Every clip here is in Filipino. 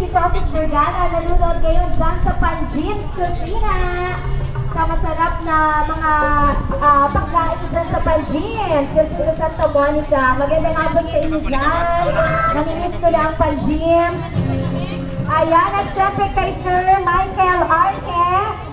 Cosas Vergara, nanonood ngayon dyan sa Panjim's Cucina. Sa masarap na mga pagkain dyan sa Panjim's. Yun po sa Santa Monica. Magandang hapon sa inyo dyan. Namimiss ko lang Panjim's. Ayan, at syempre kay Sir Michael Arque.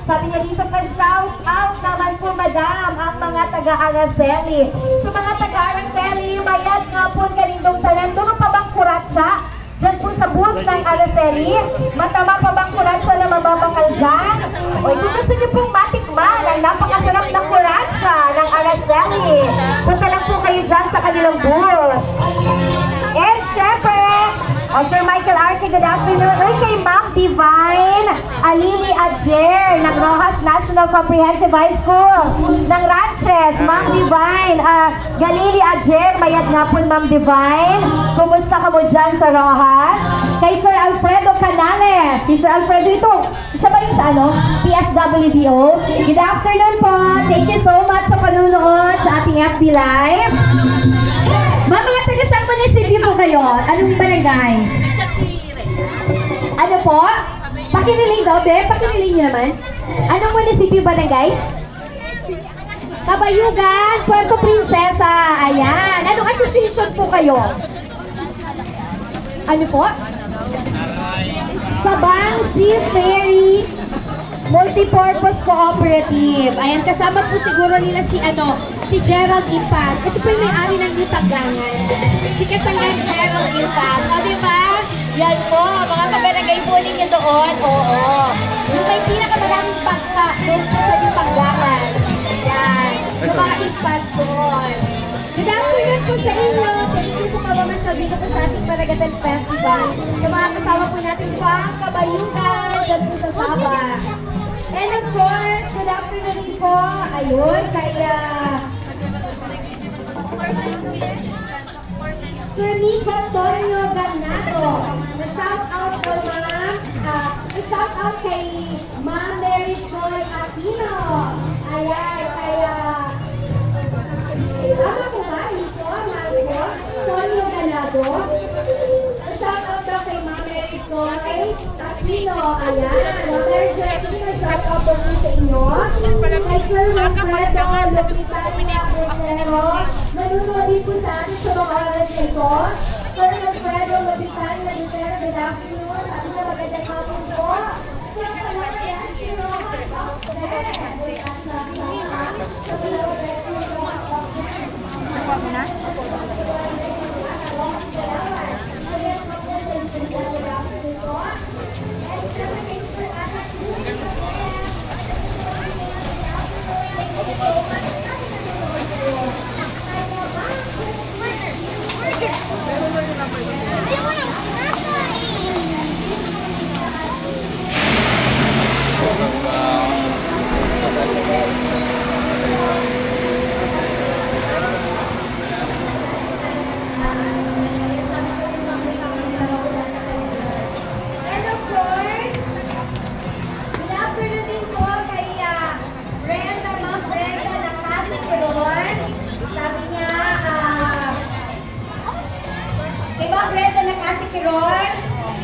Sabi niya dito pa, shout out naman po madam ang mga taga-Araceli. Sa mga taga-Araceli, mayad nga po ang kalindong tanan. Doon pa bang kuratsa? Diyan po sa booth ng Araceli. Matama pa bang kuratsa na mababakal dyan? O kung gusto niyo pong matikman ang napakasarap na kuratsa ng Araceli, punta lang po kayo dyan sa kanilang booth. And syempre, Sir Michael Arque, good afternoon. Uy, kay Ma'am Divine Alili Adjer ng Rojas National Comprehensive High School ng Ranches. Ma'am Divine, Galili Adjer, mayad nga po Ma'am Divine. Kumusta ka mo dyan sa Rojas? Kay Sir Alfredo Canales. Si Sir Alfredo ito, isa ba yung sa PSWDO? Good afternoon po. Thank you so much sa panunood sa ating FB Live. Mga taga-sang munisipyo po kayo? Anong barangay? Ano po? Pakiniling daw, be? Pakiniling niyo naman. Anong munisipyo barangay? Kabayugan, Puerto Princesa. Ayan. Anong association po kayo? Ano po? Sabang Sea Ferry Multipurpose Cooperative. Ayan, kasama po siguro nila si Gerald Impas. Ito po yung may-ari ng Ipaglangan. Si Kasangan Gerald Impas. O, diba? Yan po, mga kabarangay po ninyo doon. Oo. Yung may pinakamaraming pagka doon po sa Ipaglangan. Yan. Yung mga Impas doon. Good afternoon po sa inyo. Thank you sa pamamasyal dito po sa ating Maragatan Festival. Sa mga kasama po natin pang kabayugan dyan po sa Saba. And of course, good afternoon po. Ayun, kaya Sir Nico Sorio Ganato. Na-shout out po ma'am. Na-shout out kay Ma'am Mary Joy Aquino. Ayan, kaya tama po ba? Nico, Marco, Sorio Ganato. Na-shout out daw kay Ma'am Mary Joy Aquino. Ayan, Ma'am Mary Joy Aquino, shout out po sa inyo. Kay Sir Wilfredo Lopitania nanonood din po sa atin sa mga oras na ito. Sir Wilfredo Lopitania, good afternoon. At na magandang hapon po.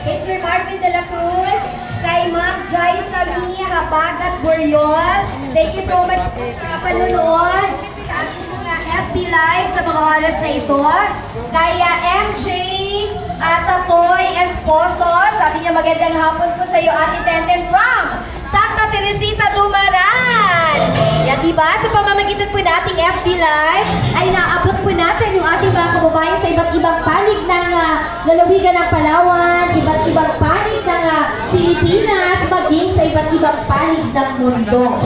Kay Sir Marvin de la Cruz, kay Ma'am Jai Samia Habagat Buriol. Thank you so much sa panunood sa ating mga FB Live sa mga oras na ito. Kaya MJ Tatoy Esposo, sabi niya magandang hapon po sa iyo, Ate Tenten from Santa Teresita Dumaran. Yan, diba? Sa pamamagitan po nating FB Live, ay naabot po natin yung ating mga kababayan sa iba't ibang panig ng lalawigan ng Palawan, iba't ibang panig ng Pilipinas, maging sa iba't ibang panig ng mundo.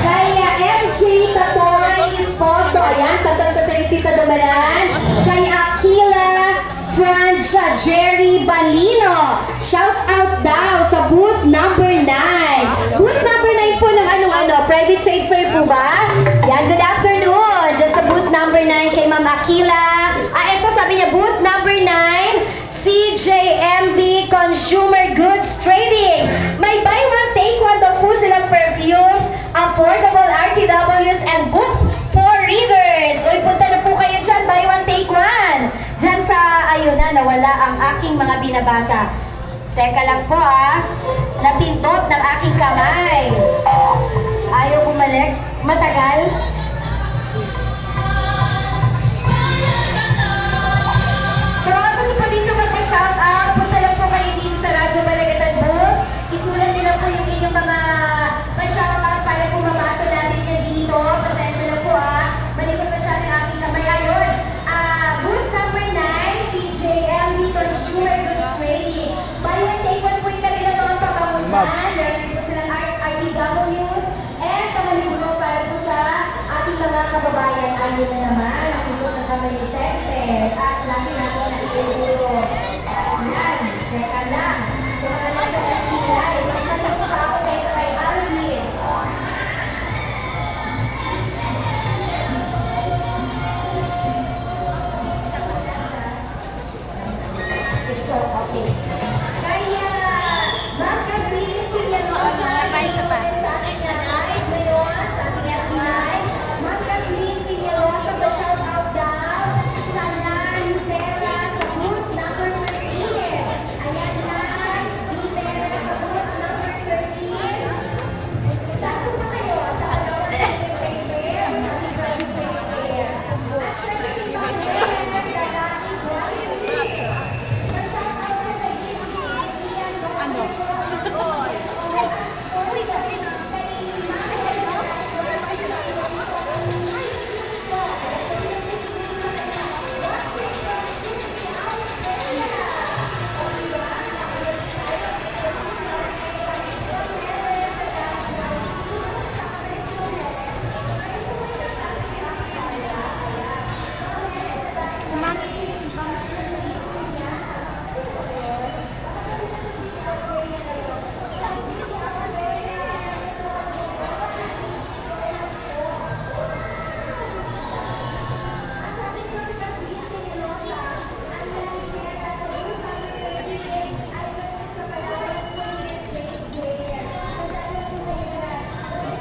Kaya MJ Tatoy Esposo, ayan, sa Santa Teresita Dumaran, kay Aquila Francia Jerry Balino, shout out daw sa booth number 9. Booth number 9 po ng private trade fair po ba? Yan, good afternoon. Diyan sa booth number 9 kay Ma'am Aquila. Ito sabi niya, booth number 9, CJMB Consumer Goods Trading. May buy one, take one daw po silang perfumes, affordable RTWs, and books for readers. Uy, punta na po kayo dyan, buy one, take one. Dyan sa, ayun na, nawala mawala ang aking mga binabasa. Teka lang po napindot ng aking kamay. Ayaw bumalik. Matagal. Sa mga gusto po dito mag-shout out, punta lang po kayo dito sa Radyo Balagatan booth. Isulat nila po yung inyong mga pa-shout out para po mabasa natin yan dito. Pasensya na po malikot na siya ng aking kamay. Ayun, booth number 9, si JL dito, Sure Goods Trading. Buy one, take one po yung kanila doon pa pa mo dyan. Meron po silang RTWs and kamaliburo para po sa ating mga kababayan. Ayun na naman, nakikot na kami ni Tested at lagi natin na iuluro. Ayan, teka lang. So, mga nasa LTI, mas natuto pa ako kaysa kay Alvin. Okay. Kaya, Ma'am Catherine, tingnan mo sa ating live ngayon, sa ating FTI. Ma'am Catherine, tingnan mo sa pa-shout out daw sa Nan Terra sa booth number 13. Ayan na, Terra sa booth number 13. Saan po kayo? Sa Alawang Secretary Fair, sa ating Private Fair. At syempre, hindi pa rin dadating quality. Pa-shout out na kay Gian Ano?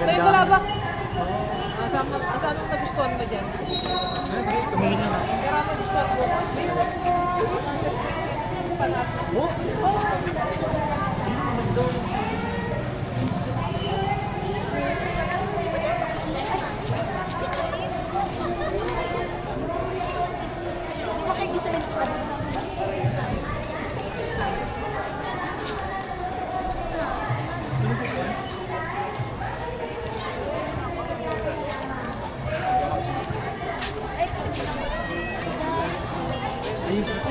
Tayo wala ba? Saan ang nagustuhan mo dyan? Kamili na. Pero ano nagustuhan mo?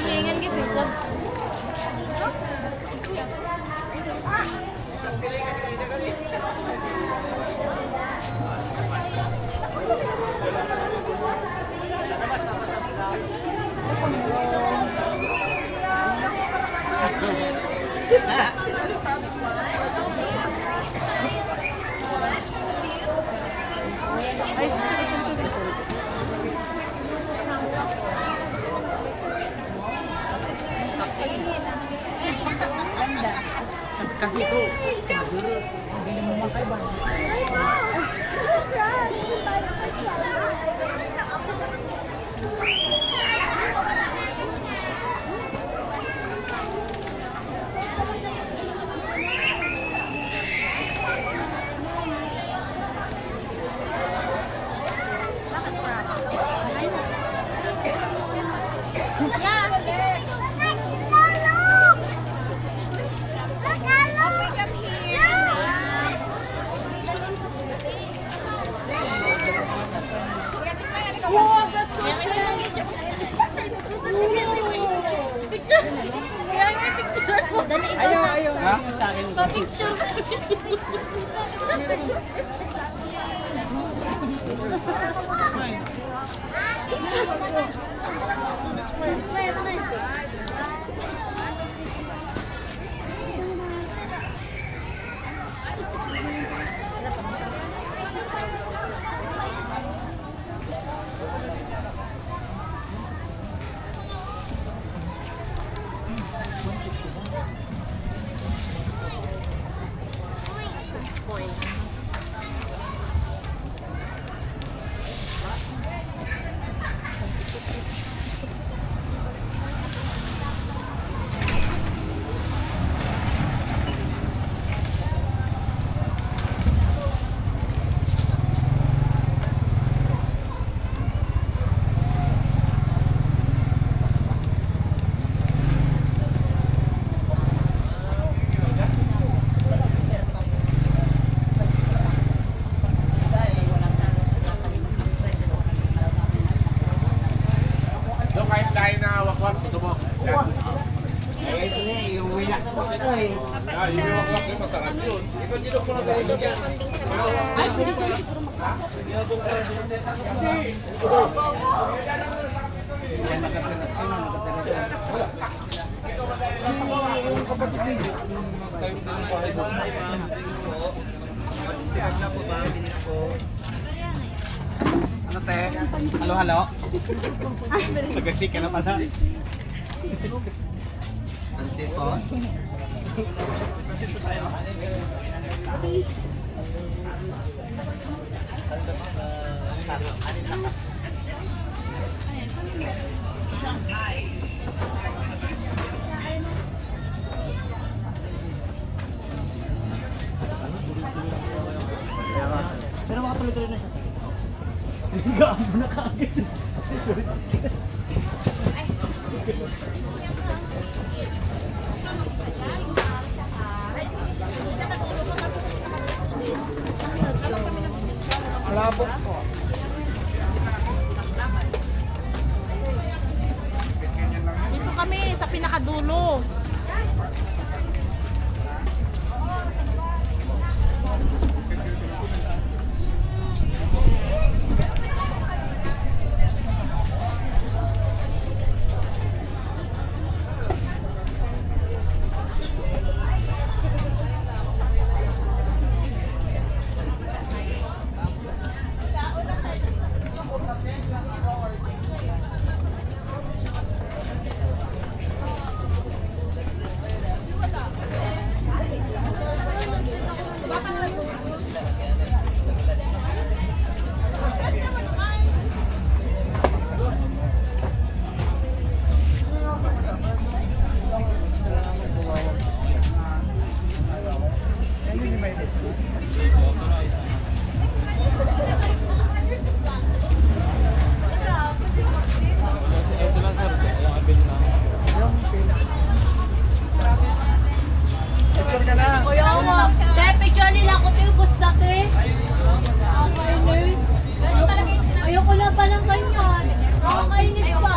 Hihingan kita, Sab. Kasi ito, siguro, hindi mo makaiba. Ayaw. Ha? Sa akin. Pa-picture. Lain na wakwak. Ito mo. Eh, ito na, iuwi na po ito eh. Yung wakwak yung masarap yun. Ikaw dito ko na ganito yan. Ano te? Halo, halo? Nagasik ka na pala. Pansit po? Pero makatuloy-tuloy na siya sa ito. Gaan mo na kaagad. Malabo po. Dito kami sa pinakadulo. Te, picture nila ako tayo, basta te. Nakakainis. Ayoko na pa ng ganyan. Nakakainis pa.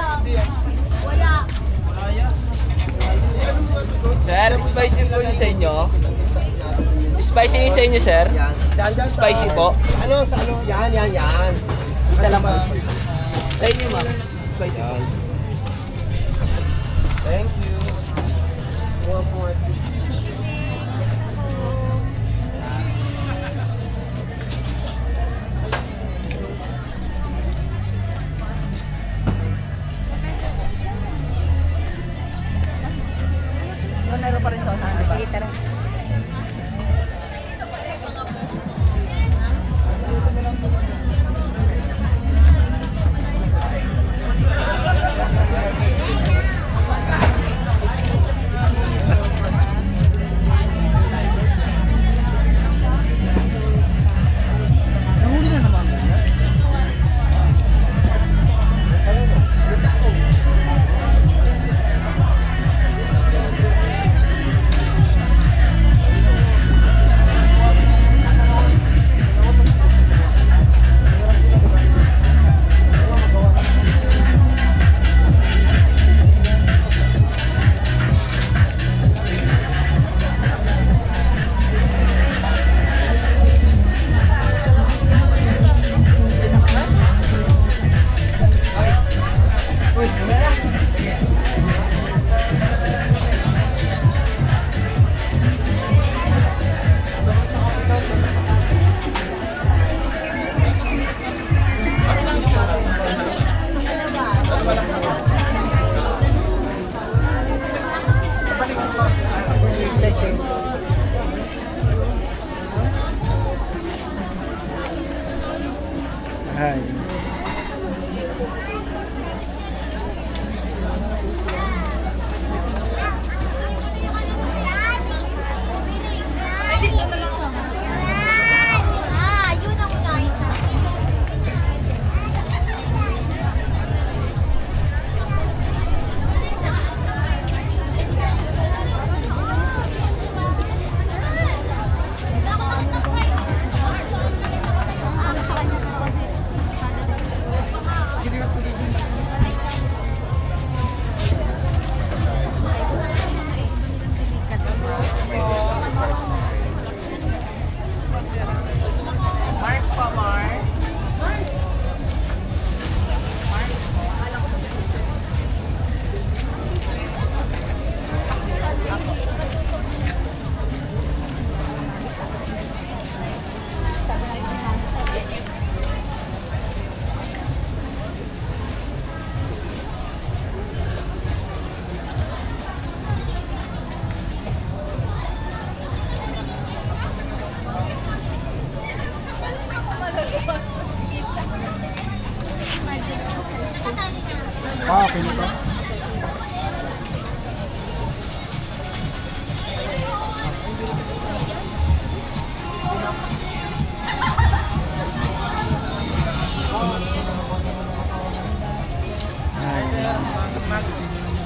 Wala. Sir, spicy po yun sa inyo? Spicy yun sa inyo, sir? Yan. Dandan Spicy po? Ano, sa ano? Yan, yan, yan. Isa lang po. Sa inyo, ma'am. Spicy po. Yan. Thank you. One more. Sige, tara. Ah, okay nito.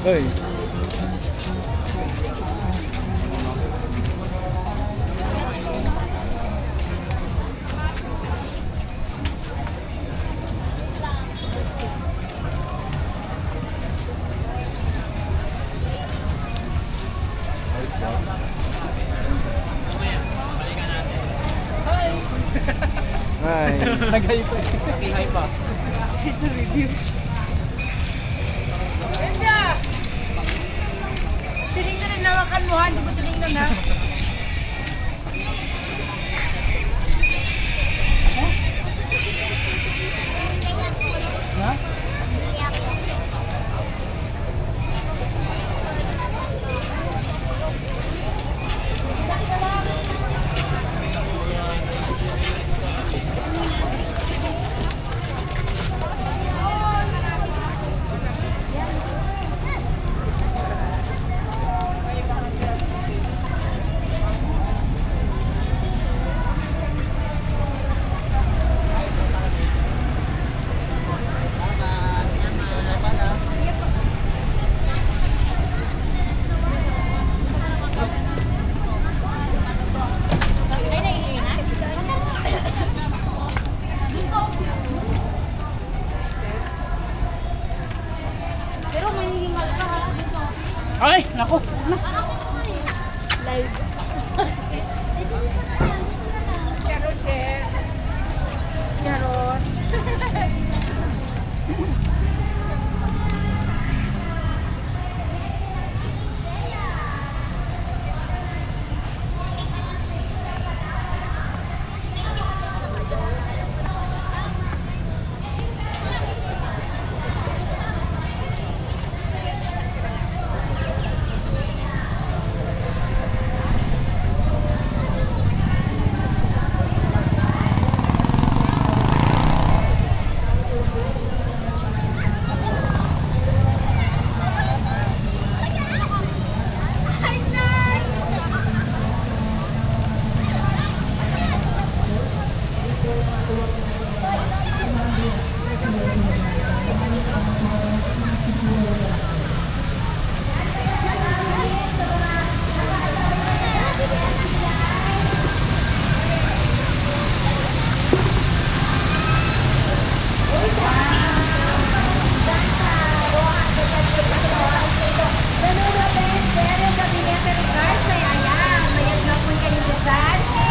Hoy. Ay. Nagay pa. Nagay pa. Tinignan na nawakan mo ha, hindi ko tinignan na. Pero may hihingal ka ha. Ay, nako. Live. Carol, Che. Carol.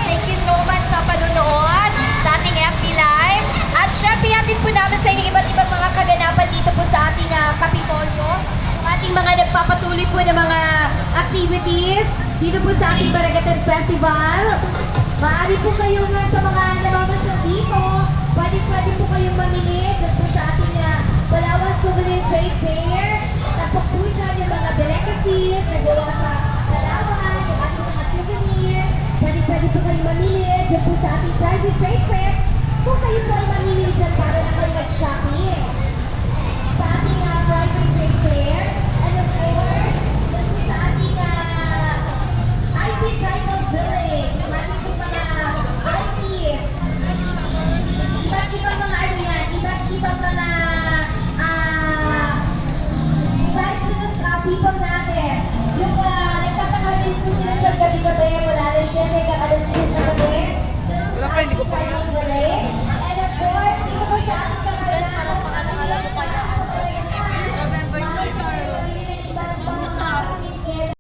Thank you so much sa panonood sa ating FB Live. At syempre, hatid po namin sa inyo iba't ibang mga kaganapan dito po sa ating Kapitolyo. Ang ating mga nagpapatuloy po ng mga activities dito po sa ating Barangatan Festival. Maaari po kayong sa mga namamasyal dito, pwede po kayong mamili dyan po sa ating Palawan Souvenir Trade Fair. Tapos po dyan yung mga delicacies na gawa sa Palawan, yung ating mga souvenirs. Pwede po kayong mamili dyan po sa ating private trade fair. Kung kayo po ay mamili dyan para na kayo mag-shopping. Sa ating private trade fair, and of course, dyan po sa ating IT Tribal Village. Yung ating po mga ITs. Iba't ibang mga ano yan, iba't ibang mga indigenous people natin. Yung nagtatanghalian po sila dyan gabi-gabi mula alas 7 hanggang alas 10 na gabi. Dyan po sa ating Tribal Village.